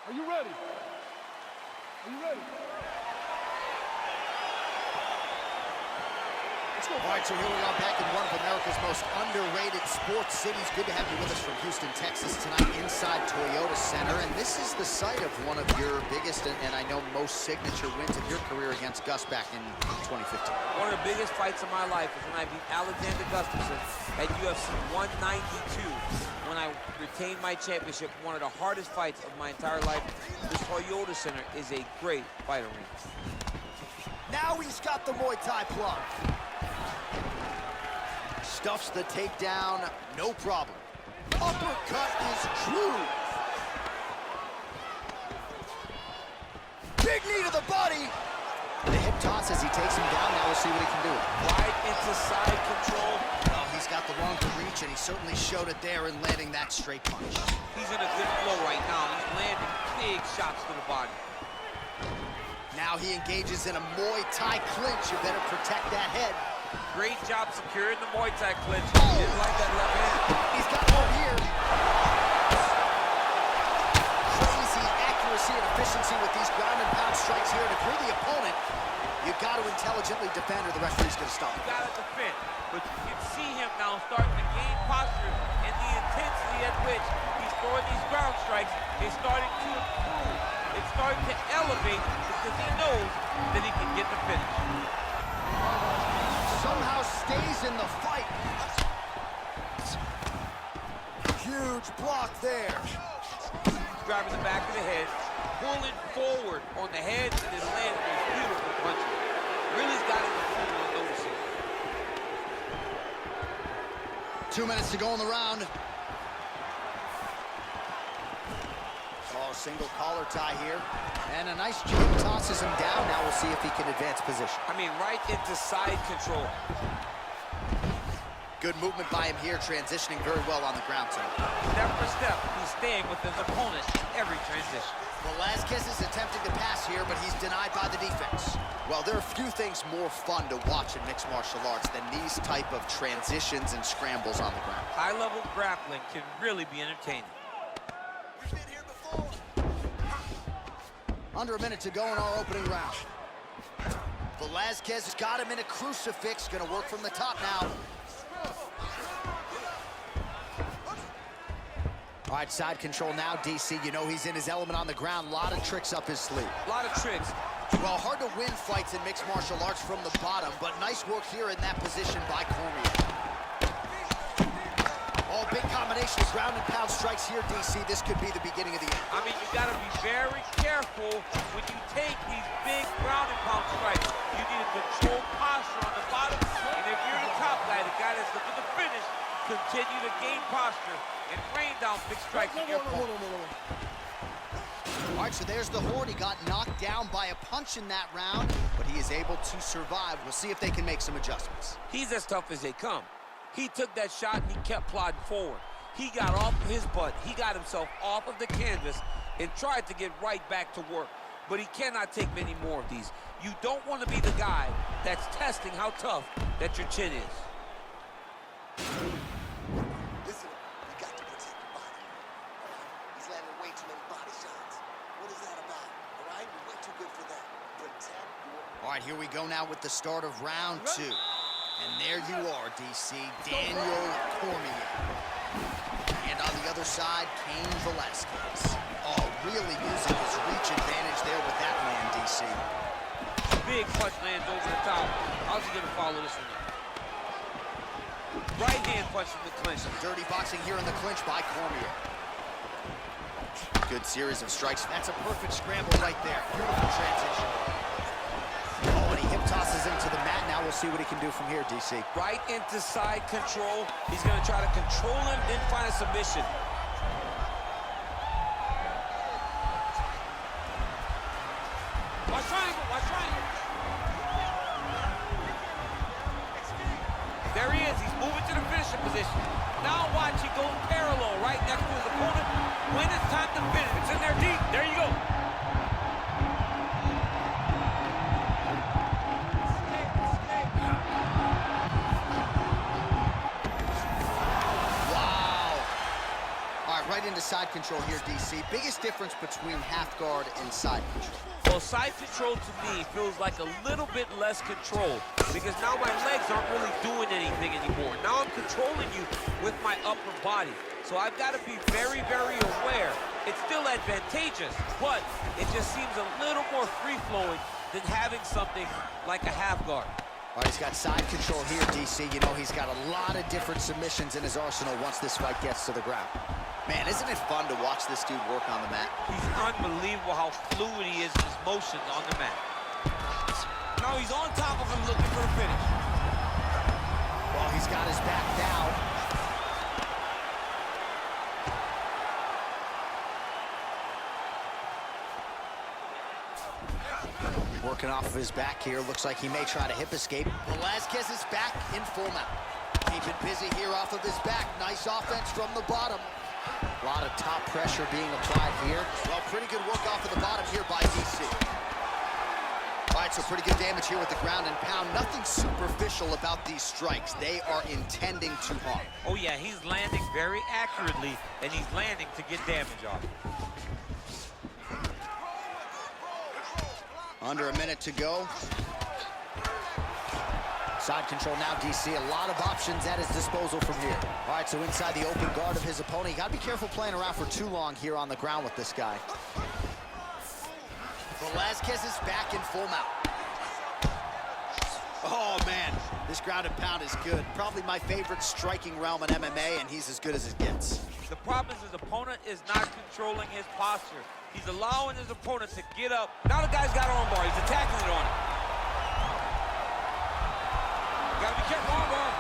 Are you ready? Are you ready? Let's go. All right, so here we are back in one of America's most underrated sports cities. Good to have you with us from Houston, Texas tonight inside Toyota Center. And this is the site of one of your biggest and I know most signature wins of your career against Gus back in 2015. One of the biggest fights of my life was when I beat Alexander Gustafsson at UFC 192. When I retained my championship, one of the hardest fights of my entire life. This Toyota Center is a great fight arena. Now he's got the Muay Thai plug. Stuffs the takedown, no problem. Uppercut is true. Big knee to the body. The hip toss as he takes him down. Now we'll see what he can do. Right into side control. Well, he's got the longer reach, and he certainly showed it there in landing that straight punch. He's in a good flow right now. He's landing big shots to the body. Now he engages in a Muay Thai clinch. You better protect that head. Great job securing the Muay Thai clinch. He didn't like that left hand. He's got one here. Crazy accuracy and efficiency with these ground and pound strikes here. And if you're the opponent, you've got to intelligently defend or the referee's going to stop. You got to defend. But you can see him now starting to gain posture, and the intensity at which he's throwing these ground strikes is starting to improve. It's starting to elevate because he knows that he can get the finish. Somehow stays in the fight. Huge block there. Driving the back of the head, pulling forward on the head, and then landing those beautiful punches. Really's got him on noticing. 2 minutes to go in the round. Oh, single collar tie here. And a nice jab tosses him down. Now we'll see if he can advance position. I mean, right into side control. Good movement by him here, transitioning very well on the ground tonight. Step for step, he's staying with his opponent in every transition. Velasquez is attempting to pass here, but he's denied by the defense. Well, there are few things more fun to watch in mixed martial arts than these type of transitions and scrambles on the ground. High-level grappling can really be entertaining. We've been here before. Under a minute to go in our opening round. Velasquez has got him in a crucifix. Gonna work from the top now. All right, side control now, DC. You know he's in his element on the ground. A lot of tricks up his sleeve. A lot of tricks. Well, hard to win fights in mixed martial arts from the bottom, but nice work here in that position by Cormier. Oh, big combination of ground and pound strikes here, DC. This could be the beginning of the end. I mean, you got to be very careful when you take these big ground and pound strikes. You need a controlled posture on the bottom, and if you're the top guy, the guy that's looking to finish, continue to gain posture and rain down big strikes on your opponent. All right, so there's the Horde. He got knocked down by a punch in that round, but he is able to survive. We'll see if they can make some adjustments. He's as tough as they come. He took that shot and he kept plodding forward. He got off of his butt. He got himself off of the canvas and tried to get right back to work. But he cannot take many more of these. You don't want to be the guy that's testing how tough that your chin is. Listen, you got to protect your body. He's landing way too many body shots. What is that about? All right, you're way too good for that. Protect your... All right, here we go now with the start of round 2. And there you are, DC, Daniel Cormier. And on the other side, Cain Velasquez. Oh, really using his reach advantage there with that man, DC. Big punch lands over the top. How's he going to follow this one up? Right hand punch from the clinch. Some dirty boxing here in the clinch by Cormier. Good series of strikes. That's a perfect scramble right there. Beautiful transition. Oh, and he hip tosses him to the mat. Now we'll see what he can do from here, DC. Right into side control. He's going to try to control him, then find a submission. Watch triangle, watch triangle. There he is. He's moving to the finishing position. Now watch, he goes parallel right next to his opponent. When it's time to finish, it's in there deep. There you go. Right into side control here, DC. Biggest difference between half guard and side control. Well, side control to me feels like a little bit less control because now my legs aren't really doing anything anymore. Now I'm controlling you with my upper body. So I've got to be very, very aware. It's still advantageous, but it just seems a little more free-flowing than having something like a half guard. All right, he's got side control here, DC. You know he's got a lot of different submissions in his arsenal once this fight gets to the ground. Man, isn't it fun to watch this dude work on the mat? He's unbelievable how fluid he is in his motions on the mat. Now he's on top of him looking for the finish. Well, he's got his back now. Working off of his back here. Looks like he may try to hip escape. Velasquez is back in full mount. Keeping busy here off of his back. Nice offense from the bottom. A lot of top pressure being applied here. Well, pretty good work off of the bottom here by DC. All right, so pretty good damage here with the ground and pound. Nothing superficial about these strikes. They are intending to harm. Oh, yeah, he's landing very accurately, and he's landing to get damage off. Under a minute to go. Side control now, DC. A lot of options at his disposal from here. All right, so inside the open guard of his opponent. You got to be careful playing around for too long here on the ground with this guy. Velasquez is back in full mount. Oh, man. This ground and pound is good. Probably my favorite striking realm in MMA, and he's as good as it gets. The problem is his opponent is not controlling his posture. He's allowing his opponent to get up. Now the guy's got armbar. He's attacking it on him. Gotta be careful, armbar.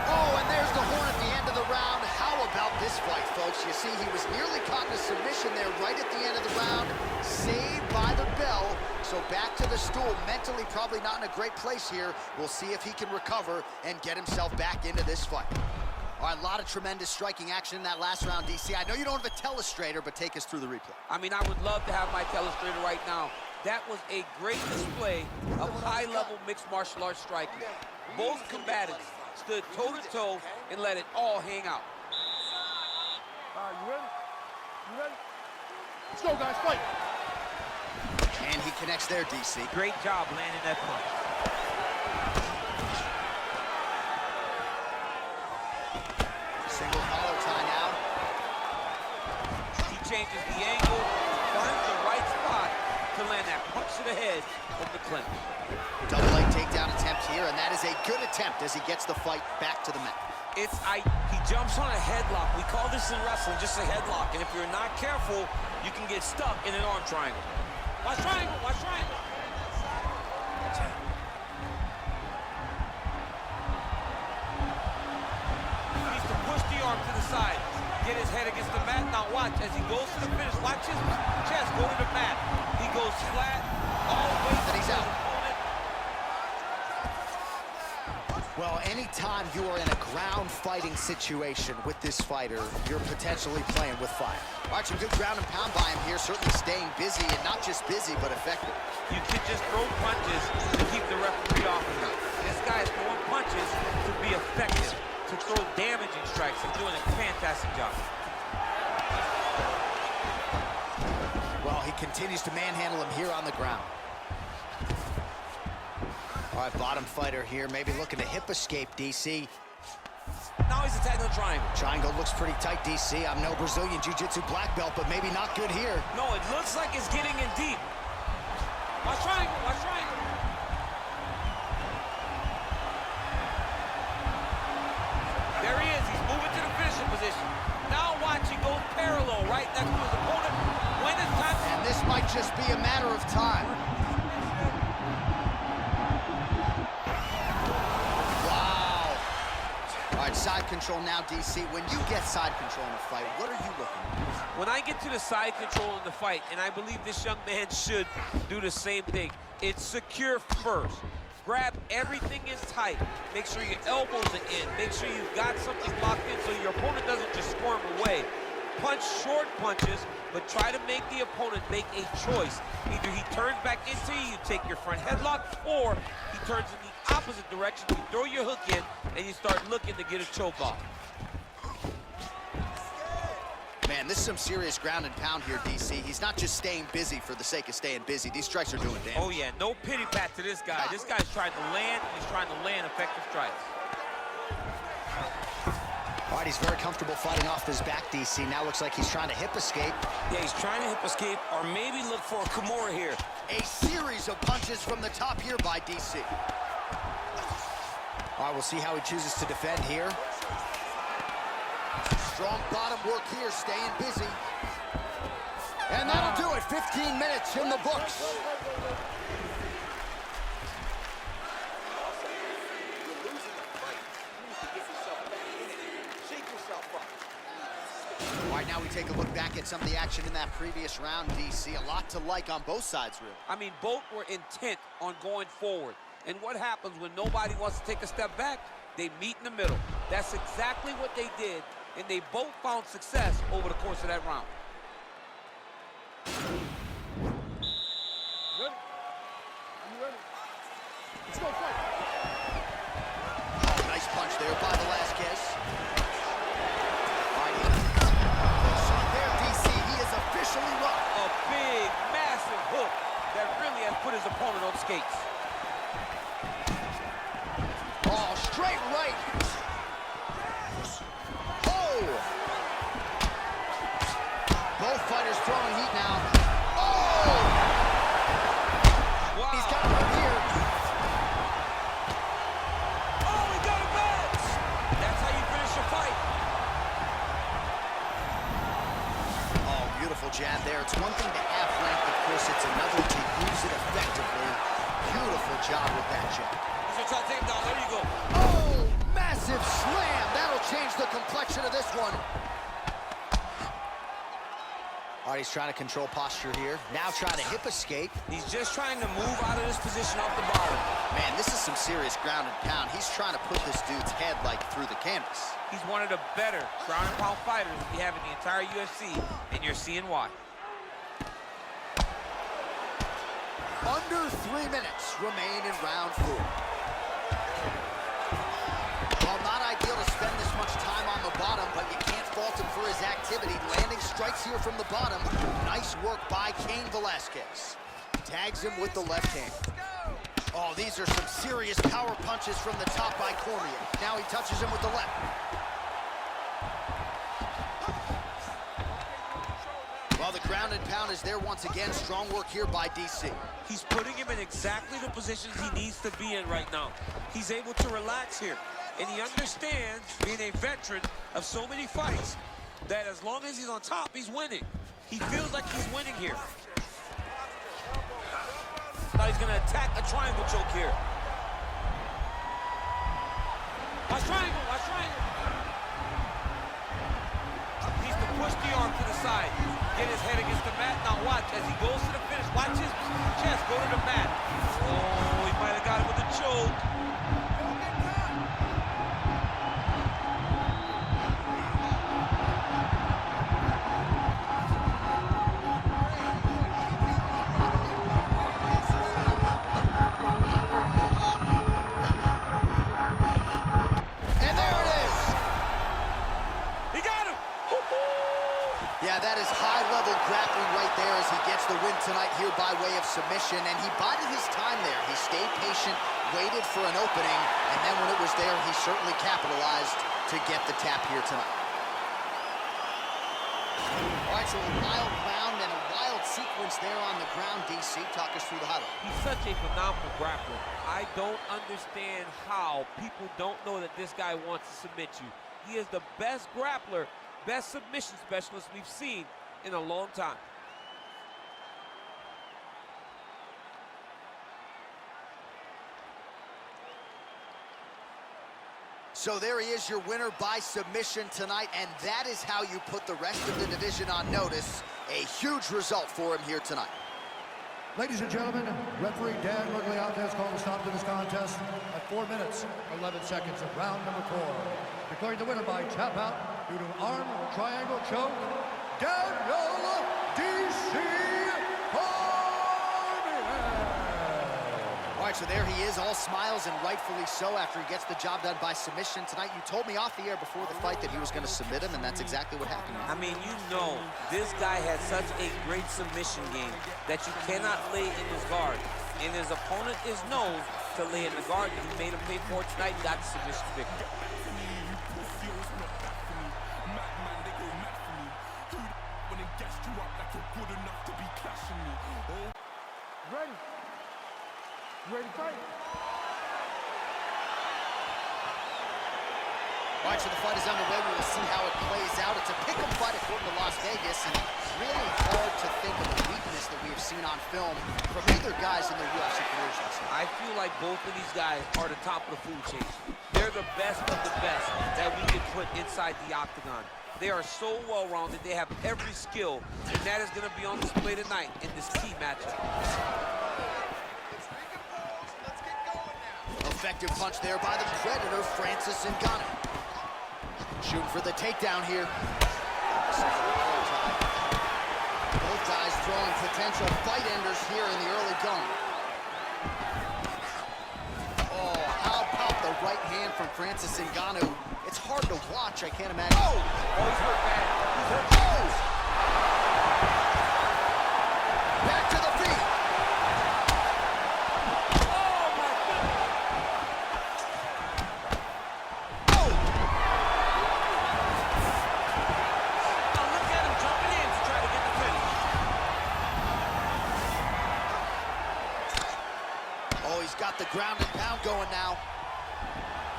Oh, and there's the horn at the end of the round. How about this fight, folks? You see, he was nearly caught in a submission there right at the end of the round. Saved by the bell. So back to the stool. Mentally probably not in a great place here. We'll see if he can recover and get himself back into this fight. All right, a lot of tremendous striking action in that last round, DC. I know you don't have a telestrator, but take us through the replay. I mean, I would love to have my telestrator right now. That was a great display of high-level mixed martial arts striking. Both combatants stood toe-to-toe and let it all hang out. All right, you ready? You ready? Let's go, guys, fight. And he connects there, DC. Great job landing that punch. Single collar tie now. He changes the angle, finds the right spot to land that punch to the head of McClellan. Double leg takedown attempt here, and that is a good attempt as he gets the fight back to the mat. He jumps on a headlock. We call this in wrestling just a headlock, and if you're not careful, you can get stuck in an arm triangle. Watch triangle, watch triangle. He needs to push the arm to the side, get his head against the mat. Now watch, as he goes to the finish, watch his chest go to the mat. He goes flat, all the way, And he's out. opponent. Well, anytime you are in a ground fighting situation with this fighter, you're potentially playing with fire. All right, some good ground and pound by him here, certainly staying busy, and not just busy, but effective. You can just throw punches to keep the referee off of him. This guy is throwing punches to be effective, to throw damaging strikes. He's doing a fantastic job. Well, he continues to manhandle him here on the ground. All right, bottom fighter here, maybe looking to hip escape, DC. Now he's attacking the triangle. Triangle looks pretty tight, DC. I'm no Brazilian Jiu-Jitsu black belt, but maybe not good here. No, it looks like it's getting in deep. Watch triangle, watch triangle. There he is, he's moving to the finishing position. Now watch, he goes parallel right next to his opponent. When it's time. And this might just be a matter of time. Wow. All right, side control now, DC. When you get side control in a fight, what are you looking at? When I get to the side control in the fight, and I believe this young man should do the same thing, it's secure first. Grab everything is tight. Make sure your elbows are in. Make sure you've got something locked in so your opponent doesn't just squirm away. Punch short punches, but try to make the opponent make a choice. Either he turns back into you take your front headlock, or he turns in the opposite direction, you throw your hook in, and you start looking to get a choke off. Man, this is some serious ground and pound here, DC. He's not just staying busy for the sake of staying busy. These strikes are doing damage. Oh, yeah, no pity pat to this guy. This guy's trying to land, he's trying to land effective strikes. All right, he's very comfortable fighting off his back, DC. Now looks like he's trying to hip escape. Yeah, he's trying to hip escape or maybe look for a Kimura here. A series of punches from the top here by DC. All right, we'll see how he chooses to defend here. Strong bottom work here, staying busy. And that'll do it. 15 minutes in the books. All right, now we take a look back at some of the action in that previous round, DC. A lot to like on both sides, really. I mean, both were intent on going forward. And what happens when nobody wants to take a step back? They meet in the middle. That's exactly what they did, and they both found success over the course of that round. Good. You ready? Let's go fight. Oh, nice punch there by Velasquez. There, DC, he is officially run. A big, massive hook that really has put his opponent on skates. Oh, straight right. Oh! Both fighters throwing heat now. Oh! Wow. He's got him here. Oh, he got him back! That's how you finish a fight. Oh, beautiful jab there. It's one thing to have length, of course, it's another to use it effectively. Beautiful job with that jab. He's trying to take him down. There you go. Oh, massive slam. That'll change the complexion of this one. All right, he's trying to control posture here. Now trying to hip escape. He's just trying to move out of this position off the bottom. Man, this is some serious ground and pound. He's trying to put this dude's head, like, through the canvas. He's one of the better ground and pound fighters we have in the entire UFC, and you're seeing why. Under 3 minutes remain in round 4. Well, not ideal to spend this much time on the bottom, but you can't fault him for his activity. Landing strikes here from the bottom. Nice work by Cain Velasquez. Tags him with the left hand. Oh, these are some serious power punches from the top by Cormier. Now he touches him with the left. Well, the ground and pound is there once again. Strong work here by DC. He's putting him in exactly the positions he needs to be in right now. He's able to relax here. And he understands, being a veteran of so many fights, that as long as he's on top, he's winning. He feels like he's winning here. Now he's gonna attack a triangle choke here. Watch triangle, watch triangle. Needs to push the arm to the side. Get his head against the mat. Now watch, as he goes to the finish, watch his chest go to the mat. Oh, he might have got him with a choke. Yeah, that is high-level grappling right there as he gets the win tonight here by way of submission, and he bided his time there. He stayed patient, waited for an opening, and then when it was there, he certainly capitalized to get the tap here tonight. All right, so a wild round and a wild sequence there on the ground. DC, talk us through the highlight. He's such a phenomenal grappler. I don't understand how people don't know that this guy wants to submit you. He is the best grappler, best submission specialist we've seen in a long time. So there he is, your winner by submission tonight, and that is how you put the rest of the division on notice. A huge result for him here tonight. Ladies and gentlemen, referee Dan Miragliotta has called a stop to this contest at 4 minutes, 11 seconds of round number 4. Declaring the winner by tap out due to an arm triangle choke, Daniel DC Cormier. All right, right, so there he is, all smiles, and rightfully so after he gets the job done by submission. Tonight, you told me off the air before the fight that he was going to submit him, and that's exactly what happened. I mean, you know, this guy has such a great submission game that you cannot lay in his guard. And his opponent is known to lay in the guard. He made him pay for it tonight, got the submission victory. Ready. Ready, fight. All right, so the fight is underway. We will see how it plays out. It's a pick-em fight according to Las Vegas, and really hard to think of a weakness that we have seen on film from either guys in their UFC careers. I feel like both of these guys are the top of the food chain. They're the best of the best that we can put inside the octagon. They are so well-rounded. They have every skill, and that is going to be on display tonight in this key matchup. Effective punch there by the Predator, Francis Ngannou. Shooting for the takedown here. Both guys throwing potential fight enders here in the early going. Oh, how about the right hand from Francis Ngannou? It's hard to watch, I can't imagine. Oh! Oh, he's hurt bad. He's hurt. Oh! Back to the feet. Oh, my goodness. Oh! Now look at him jumping in to try to get the finish. Oh, he's got the ground and pound going now.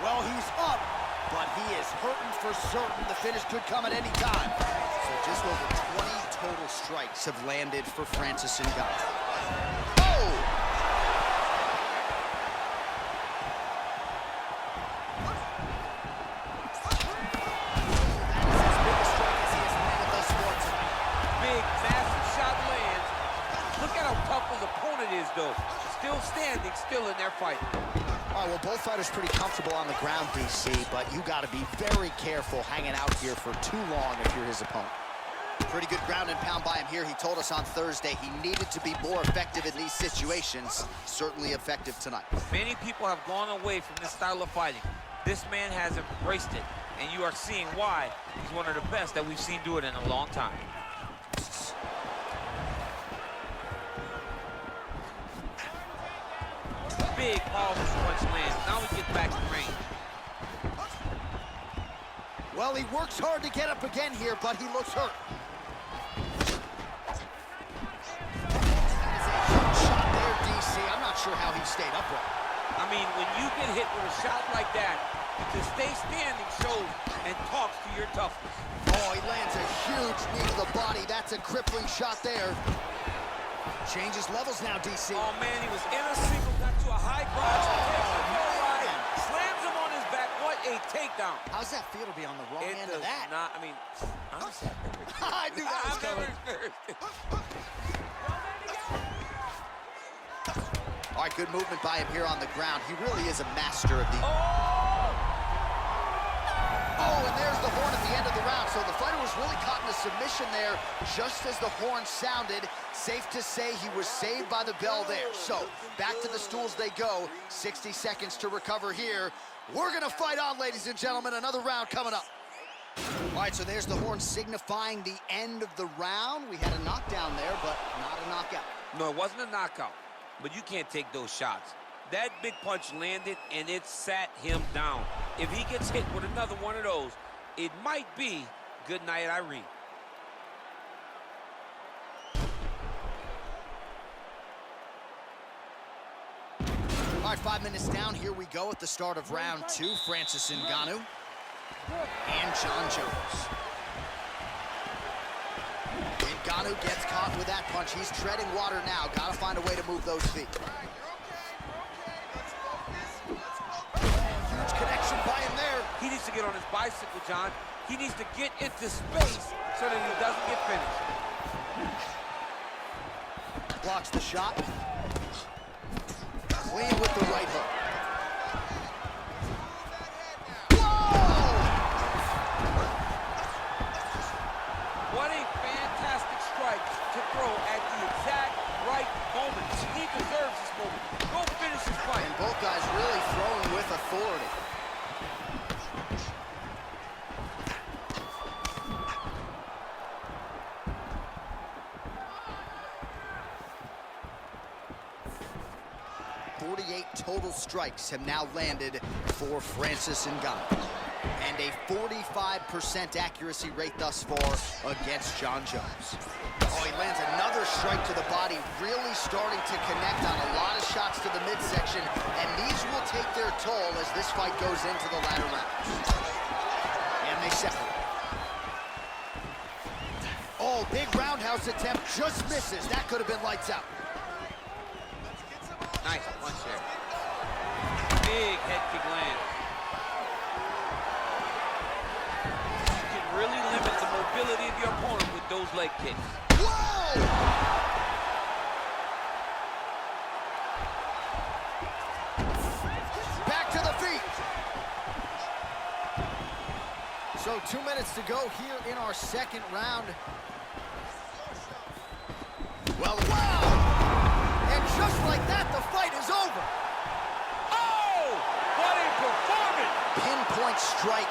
Well, he's up, but he is hurting for certain. The finish could come at any time. So just over 20 total strikes have landed for Francis Ngannou. Oh! That is as big a strike as he has landed thus far tonight. Big, massive shot lands. Look at how tough his opponent is, though. Still standing, still in their fight. All right, well, both fighters pretty comfortable on the ground, DC, but you got to be very careful hanging out here for too long if you're his opponent. Pretty good ground and pound by him here. He told us on Thursday he needed to be more effective in these situations. Certainly effective tonight. Many people have gone away from this style of fighting. This man has embraced it, and you are seeing why he's one of the best that we've seen do it in a long time. Big, powerful punch lands. Now we get back to range. Well, he works hard to get up again here, but he looks hurt. That is a huge shot there, DC. I'm not sure how he stayed upright. I mean, when you get hit with a shot like that, to stay standing shows and talks to your toughness. Oh, he lands a huge knee to the body. That's a crippling shot there. Changes levels now, DC. Oh, man, he was in a single, got to a high cross, slams him on his back. What a takedown. How's that feel to be on the wrong It end does of that? not, I mean, honestly, I knew that was I've never coming. experienced it. All right, good movement by him here on the ground. He really is a master of the... Oh, and there's the horn at the end of the round. So the fighter was really caught in a submission there just as the horn sounded. Safe to say he was saved by the bell there. So back to the stools they go. 60 seconds to recover here. We're going to fight on, ladies and gentlemen. Another round coming up. All right, so there's the horn signifying the end of the round. We had a knockdown there, but not a knockout. No, it wasn't a knockout, but you can't take those shots. That big punch landed, and it sat him down. If he gets hit with another one of those, it might be good night, Irene. All right, 5 minutes down. Here we go at the start of round 2. Francis Ngannou and Jon Jones. Ngannou gets caught with that punch. He's treading water now. Got to find a way to move those feet. Huge connection by him there. He needs to get on his bicycle, John. He needs to get into space so that he doesn't get finished. Blocks the shot. Clean with the right hook. What a fantastic strike to throw at the exact right right moment. He deserves this moment. Go finish this fight. And both guys really throwing with authority. Total strikes have now landed for Francis Ngannou. And a 45% accuracy rate thus far against Jon Jones. Oh, he lands another strike to the body, really starting to connect on a lot of shots to the midsection, and these will take their toll as this fight goes into the latter rounds. And they separate. Oh, big roundhouse attempt, just misses. That could have been lights out. Nice punch there. Big head kick lands. You can really limit the mobility of your opponent with those leg kicks. Whoa! Back to the feet. So 2 minutes to go here in our second round. Well, wow! And just like that, the fight is over. Oh! What a performance! Pinpoint strike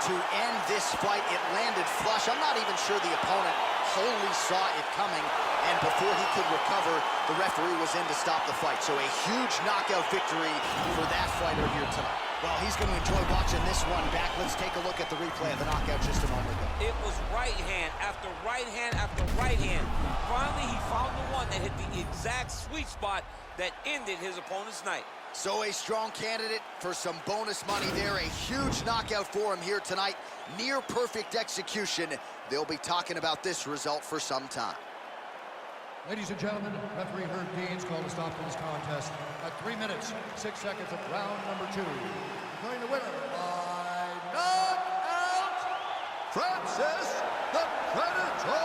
to end this fight. It landed flush. I'm not even sure the opponent wholly saw it coming, and before he could recover, the referee was in to stop the fight. So a huge knockout victory for that fighter here tonight. Well, he's going to enjoy watching this one back. Let's take a look at the replay of the knockout just a moment ago. It was right hand after right hand after right hand. Finally, he found the one that hit the exact sweet spot that ended his opponent's night. So a strong candidate for some bonus money there. A huge knockout for him here tonight. Near perfect execution. They'll be talking about this result for some time. Ladies and gentlemen, referee Herb Dean's called a stop to this contest at 3 minutes, 6 seconds of round number 2. Declaring the winner by knockout, Francis the Predator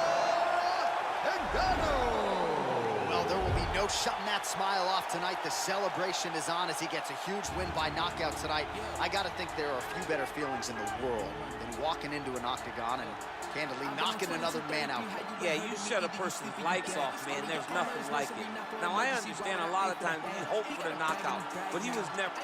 Ngannou. Well, there will be no shutting that smile off tonight. The celebration is on as he gets a huge win by knockout tonight. I got to think there are a few better feelings in the world than walking into an octagon and candidly knocking another man out. Yeah, you shut a person's lights off, man. There's nothing like it. Now, I understand a lot of times he hoped for the knockout, but he was never...